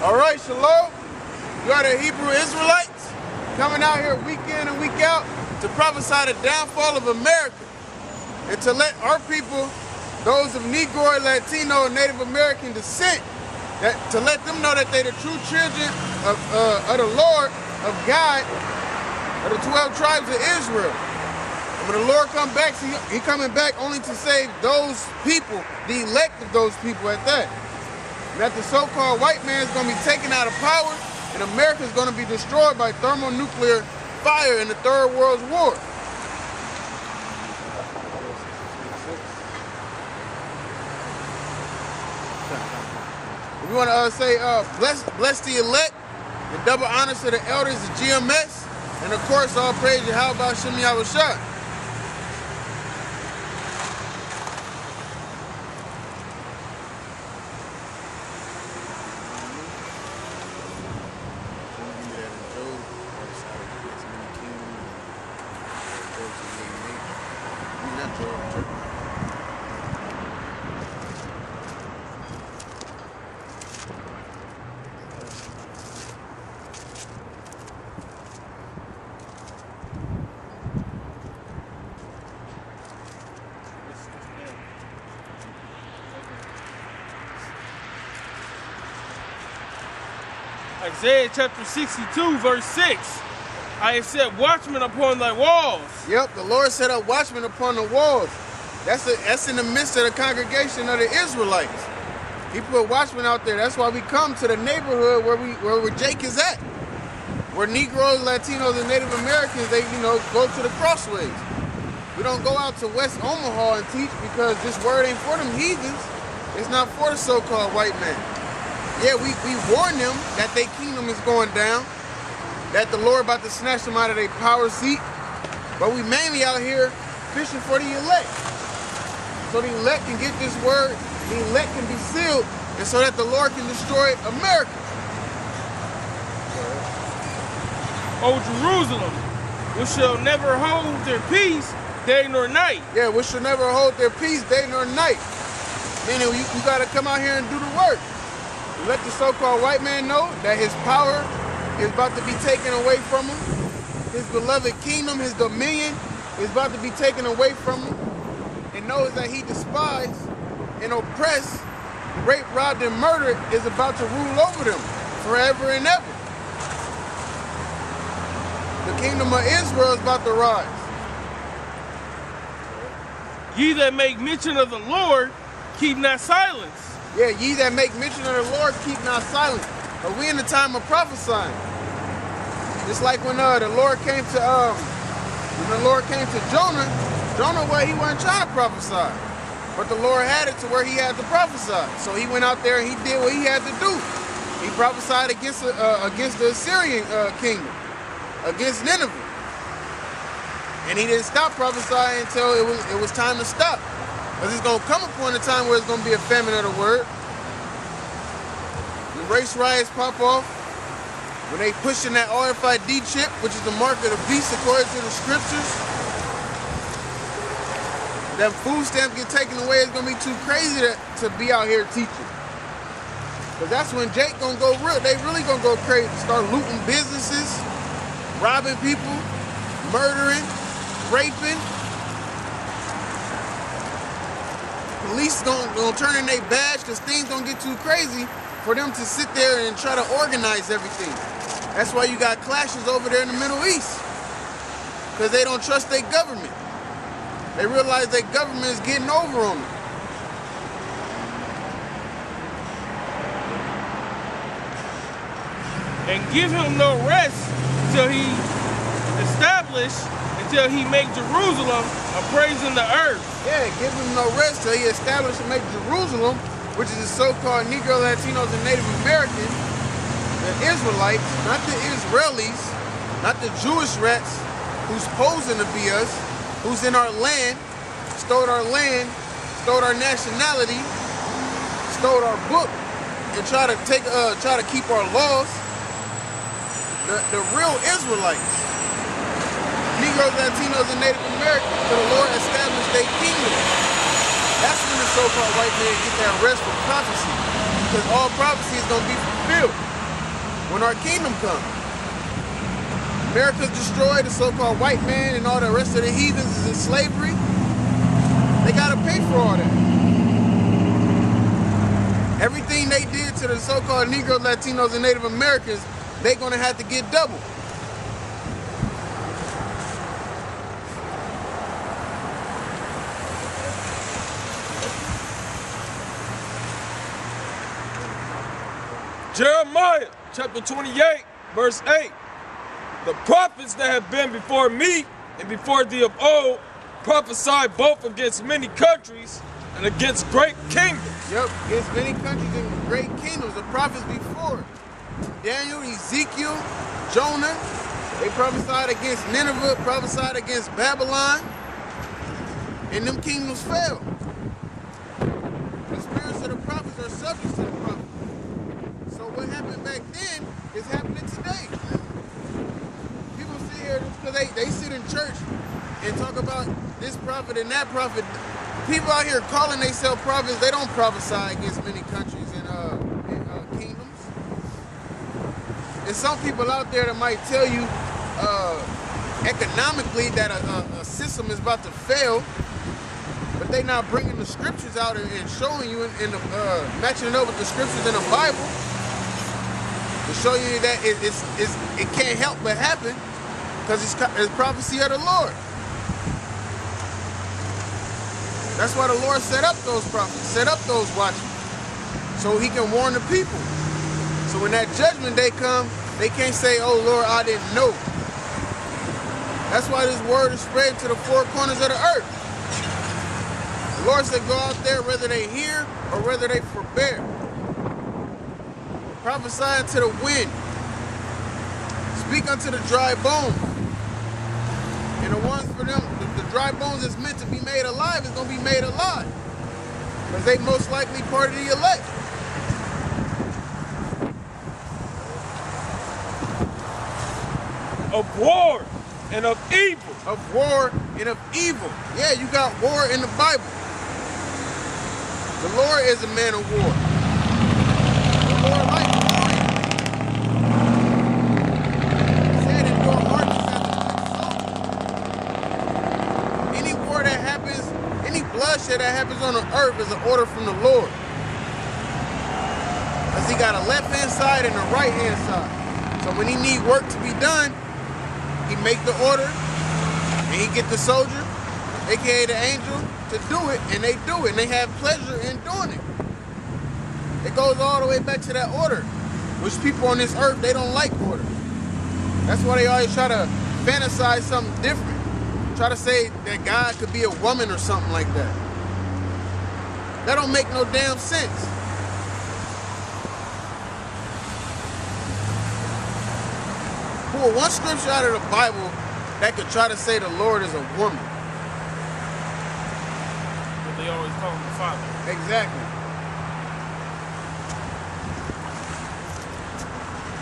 All right, shalom. You are the Hebrew Israelites coming out here week in and week out to prophesy the downfall of America and to let our people, those of Negro, Latino, and Native American descent, to let them know that they're the true children of the Lord, of God, of the 12 tribes of Israel. And when the Lord comes back, He coming back only to save those people, the elect of those people at that. And that the so-called white man is going to be taken out of power, and America is going to be destroyed by thermonuclear fire in the Third World War. We want to say, bless the elect, and double honors to the elders of GMS, and of course, all praise Yahweh Shem Yahushua. Isaiah chapter 62, verse 6. I have set watchmen upon thy walls. Yep, the Lord set up watchmen upon the walls. That's in the midst of the congregation of the Israelites. He put watchmen out there. That's why we come to the neighborhood where Jake is at. Where Negroes, Latinos, and Native Americans, they go to the crossways. We don't go out to West Omaha and teach because this word ain't for them heathens. It's not for the so-called white man. Yeah, we warn them that their kingdom is going down, that the Lord about to snatch them out of their power seat, but we mainly out here fishing for the elect. So the elect can get this word, the elect can be sealed, and so that the Lord can destroy America. O Jerusalem, which shall never hold their peace day nor night. Yeah, which shall never hold their peace day nor night. Meaning you got to come out here and do the work. Let the so-called white man know that his power is about to be taken away from him. His beloved kingdom, his dominion is about to be taken away from him. And knows that he despised and oppressed, raped, robbed, and murdered is about to rule over them forever and ever. The kingdom of Israel is about to rise. Ye that make mention of the Lord, keep not silence. Yeah, ye that make mention of the Lord, keep not silent. But we in the time of prophesying. Just like when the Lord came to Jonah, well, he wasn't trying to prophesy. But the Lord had it to where he had to prophesy. So he went out there and he did what he had to do. He prophesied against the Assyrian kingdom, against Nineveh. And he didn't stop prophesying until it was time to stop. Because it's going to come upon a time where it's going to be a famine of the word. When race riots pop off, when they pushing that RFID chip, which is the mark of the beast according to the scriptures, that food stamps get taken away, it's going to be too crazy to be out here teaching. Because that's when Jake going to go real. They really going to go crazy. Start looting businesses, robbing people, murdering, raping. Police gonna turn in their badge because things gonna get too crazy for them to sit there and try to organize everything. That's why you got clashes over there in the Middle East. Because they don't trust their government. They realize their government is getting over on them. And give him no rest till he make Jerusalem a praise in the earth. Yeah, give him no rest till he establish and make Jerusalem, which is the so-called Negro, Latinos, and Native Americans, the Israelites, not the Israelis, not the Jewish rats who's posing to be us, who's in our land, stole our nationality, stole our book, and try to keep our laws. The real Israelites, Negroes, Latinos, and Native Americans, till the Lord established their kingdom. That's when the so-called white man get that rest from prophecy, because all prophecy is going to be fulfilled. when our kingdom comes. America's destroyed, the so-called white man and all the rest of the heathens is in slavery. They gotta pay for all that. Everything they did to the so-called Negroes, Latinos, and Native Americans, they're gonna have to get double. Jeremiah chapter 28, verse 8. The prophets that have been before me and before thee of old prophesied both against many countries and against great kingdoms. Yep, against many countries and great kingdoms. The prophets before. Daniel, Ezekiel, Jonah, they prophesied against Nineveh, prophesied against Babylon, and them kingdoms fell. The spirits of the prophets are subject to the prophets. So what happened back then is happening today. People sit here because they sit in church and talk about this prophet and that prophet. People out here calling themselves prophets, they don't prophesy against many countries and kingdoms. And some people out there that might tell you economically that a system is about to fail, but they not bringing the scriptures out and showing you matching it up with the scriptures in the Bible to show you that it can't help but happen because it's prophecy of the Lord. That's why the Lord set up those prophets, set up those watchmen, so he can warn the people. So when that judgment day come, they can't say, oh Lord, I didn't know. That's why this word is spread to the four corners of the earth. The Lord said go out there whether they hear or whether they forbear. Prophesy to the wind. Speak unto the dry bones. And the ones for them, the dry bones is meant to be made alive is going to be made alive. Because they most likely part of the elect. Of war and of evil. Of war and of evil. Yeah, you got war in the Bible. The Lord is a man of war. The Lord likes war. He said in your heart is as a any war that happens, any bloodshed that happens on the earth is an order from the Lord. Because he got a left-hand side and a right-hand side. So when he need work to be done, he make the order, and he get the soldier, aka the angel, to do it, and they do it, and they have pleasure in doing it. It goes all the way back to that order, which people on this earth, they don't like order. That's why they always try to fantasize something different. Try to say that God could be a woman or something like that. That don't make no damn sense. Pull one scripture out of the Bible that could try to say the Lord is a woman. But they always call him the Father. Exactly.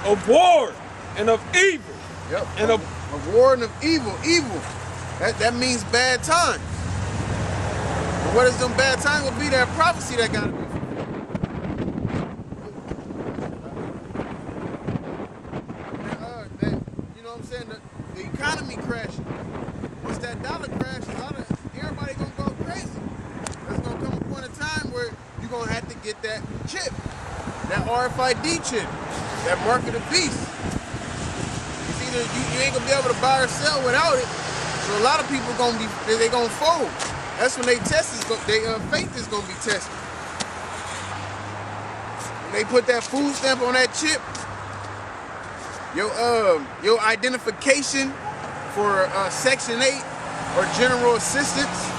Of war and of evil. Yep. And of war and of evil. Evil. That means bad times. And what is them bad times will be that prophecy that got to be. The economy crashing. Once that dollar crashes, everybody gonna go crazy. There's gonna come a point in time where you're gonna have to get that chip, that RFID chip, that mark of the beast. It's either you ain't gonna be able to buy or sell without it. So a lot of people they gonna fold. That's when their faith is gonna be tested. When they put that food stamp on that chip, your identification for Section 8 or General Assistance,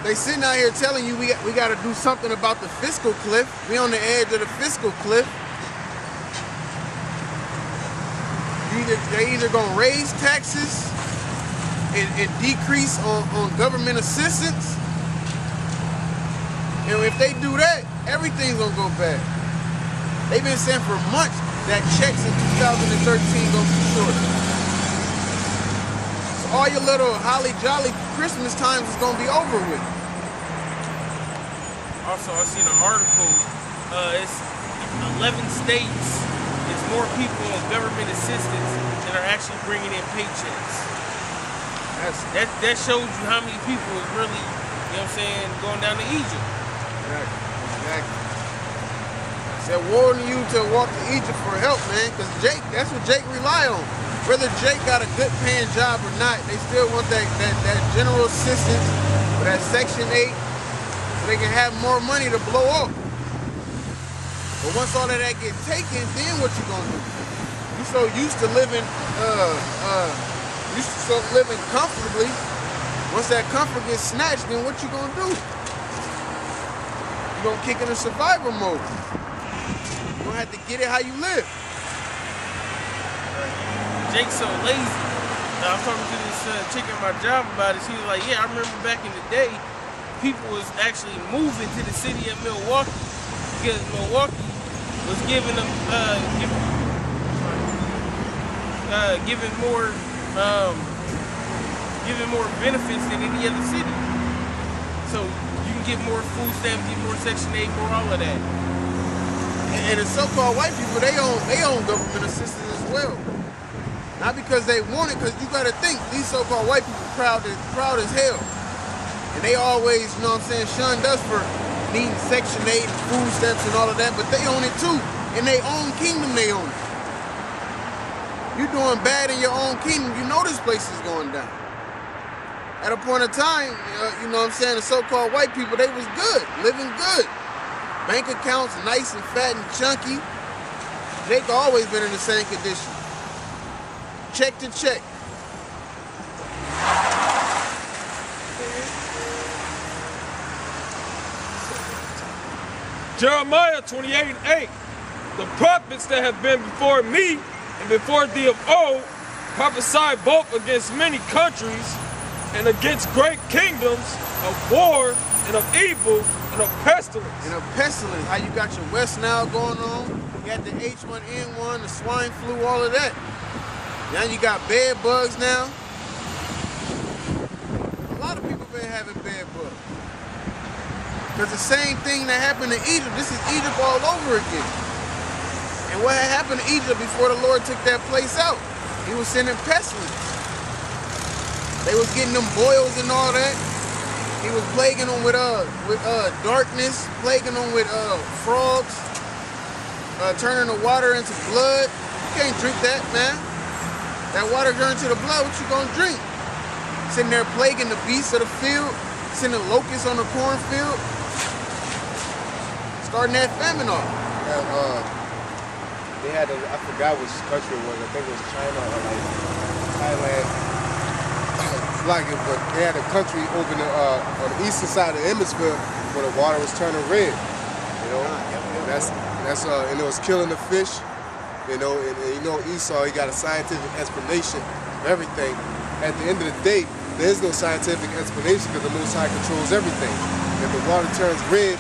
they sitting out here telling you we got to do something about the fiscal cliff. We on the edge of the fiscal cliff. They either gonna raise taxes and decrease on government assistance, and if they do that, everything's gonna go bad. They've been saying for months that checks in 2013 gonna be short. So all your little holly jolly Christmas times is gonna be over with. Also, I seen an article. It's 11 states is It's more people on government assistance that are actually bringing in paychecks. That shows you how many people is really, you know what I'm saying, going down to Egypt. Exactly. Said warning you to walk to Egypt for help, man, because Jake, that's what Jake rely on. Whether Jake got a good paying job or not, they still want that general assistance or that Section 8 so they can have more money to blow off. But once all of that get taken, then what you gonna do? You so used to living comfortably. Once that comfort gets snatched, then what you gonna do? You gonna kick in a survivor mode. You gonna have to get it how you live. Jake's so lazy. I was talking to this chick at my job about it. She was like, yeah, I remember back in the day, people was actually moving to the city of Milwaukee because Milwaukee was giving them giving more benefits than any other city. So you can get more food stamps, get more Section 8, more all of that. And the so-called white people, they own government assistance as well. Not because they want it, because you got to think, these so-called white people proud as hell. And they always, you know what I'm saying, shunned us for needing Section 8 and food stamps and all of that, but they own it too. In their own kingdom, they own it. You doing bad in your own kingdom, you know this place is going down. At a point of time, you know what I'm saying, the so-called white people, they was good, living good. Bank accounts nice and fat and chunky. Jake always been in the same condition. Check to check. Jeremiah 28:8. The prophets that have been before me and before thee of old prophesied both against many countries and against great kingdoms of war and of evil and of pestilence. And of pestilence, how you got your West Nile going on, you got the H1N1, the swine flu, all of that. Now you got bed bugs now. A lot of people been having bed bugs. Because the same thing that happened in Egypt, this is Egypt all over again. And what had happened to Egypt before the Lord took that place out? He was sending pestilence. They was getting them boils and all that. He was plaguing them with darkness, plaguing them with frogs, turning the water into blood. You can't drink that, man. That water turned to the blood, what you gonna drink? Sitting there plaguing the beasts of the field, sending locusts on the cornfield, starting that famine off. They had I forgot which country it was. I think it was China or like Thailand. But they had a country over on the eastern side of the hemisphere where the water was turning red. You know, and and it was killing the fish. You know, and you know Esau, he got a scientific explanation of everything. At the end of the day, there is no scientific explanation because the Most High controls everything. If the water turns red,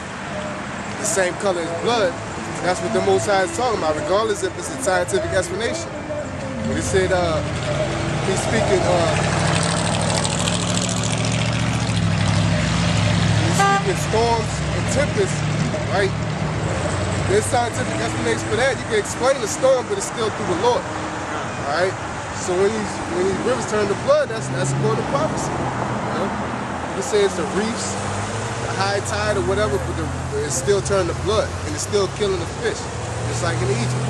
the same color as blood, that's what the Most High is talking about, regardless if it's a scientific explanation. When he said, he's speaking storms and tempests, right? There's scientific explanation for that. You can explain the storm, but it's still through the Lord. All right? So when these rivers turn to blood, that's according to prophecy. You know? You can say it's the reefs, the high tide or whatever, but it's still turning to blood, and it's still killing the fish, just like in Egypt.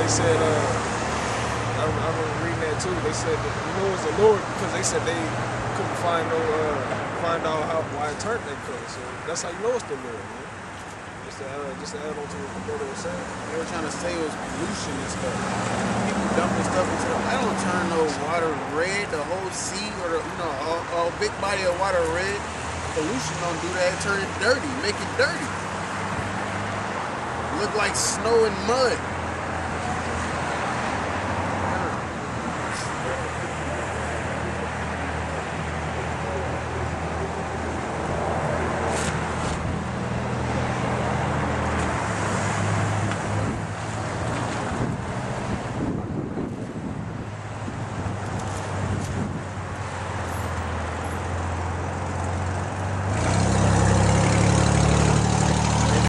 They said, I remember reading that too. They said that it was the Lord because they said they couldn't find out why it turned that color. So that's how you know it's the Lord, man. Just to add on to what the brother was saying. They were trying to say it was pollution and stuff. People dumping stuff into the. I don't turn no water red, the whole sea or a big body of water red. Pollution don't do that. It turn it dirty, make it dirty. Look like snow and mud.